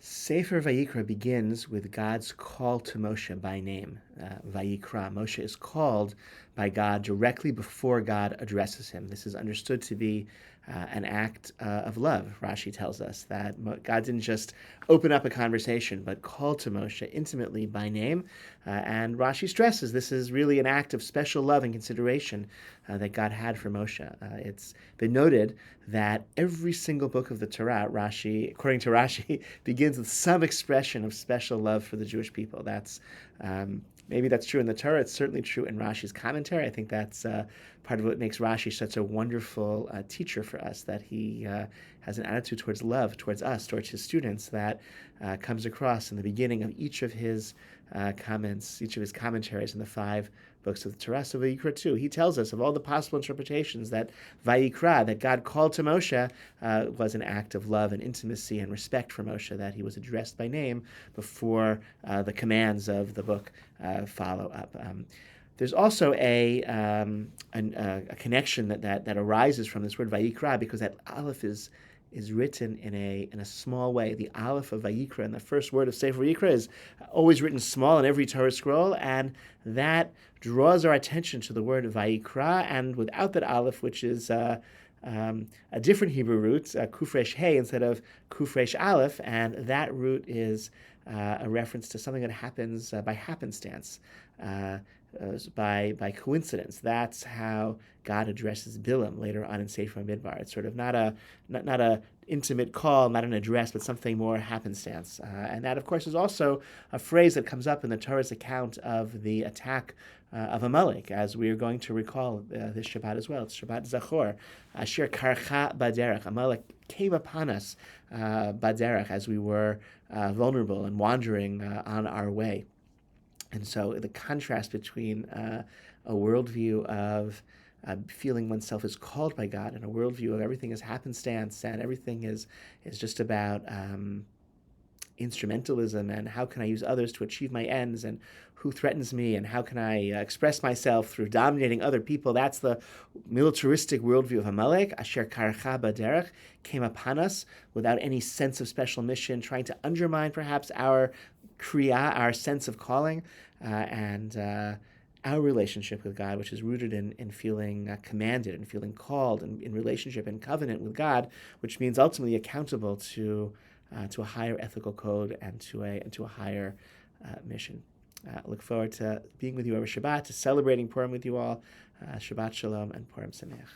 Sefer Vayikra begins with God's call to Moshe by name. Vayikra. Moshe is called by God directly before God addresses him. This is understood to be an act of love. Rashi tells us that God didn't just open up a conversation, but called to Moshe intimately by name. And Rashi stresses this is really an act of special love and consideration that God had for Moshe. It's been noted that every single book of the Torah, according to Rashi, begins with some expression of special love for the Jewish people. Maybe that's true in the Torah. It's certainly true in Rashi's commentary. I think that's part of what makes Rashi such a wonderful teacher for us, that he has an attitude towards love, towards us, towards his students, that comes across in the beginning of each of his comments, each of his commentaries in the 5 books of the Torah. So Vayikra too, he tells us of all the possible interpretations that Vayikra, that God called to Moshe, was an act of love and intimacy and respect for Moshe, that he was addressed by name before the commands of the book follow up. There's also a connection that arises from this word Vayikra, because that aleph is written in a small way. The aleph of Vayikra, and the first word of Sefer Vayikra, is always written small in every Torah scroll, and that draws our attention to the word Vayikra. And without that aleph, which is a different Hebrew root, kufresh hey instead of kufresh aleph, and that root is a reference to something that happens by happenstance, by coincidence. That's how God addresses Bilam later on in Sefer Midbar. It's sort of not a intimate call, not an address, but something more happenstance. And that, of course, is also a phrase that comes up in the Torah's account of the attack of Amalek, as we are going to recall this Shabbat as well. It's Shabbat Zachor. Asher karcha baderech. Amalek came upon us baderech, as we were vulnerable and wandering on our way. And so the contrast between a worldview of feeling oneself as called by God and a worldview of everything is happenstance and everything is just about instrumentalism and how can I use others to achieve my ends and who threatens me and how can I express myself through dominating other people. That's the militaristic worldview of Amalek. Asher karcha baderech, came upon us without any sense of special mission, trying to undermine perhaps our kriya, our sense of calling, and our relationship with God, which is rooted in feeling commanded and feeling called, and in relationship and covenant with God, which means ultimately accountable to a higher ethical code and to a higher mission. Look forward to being with you over Shabbat, to celebrating Purim with you all. Shabbat Shalom and Purim Sameach.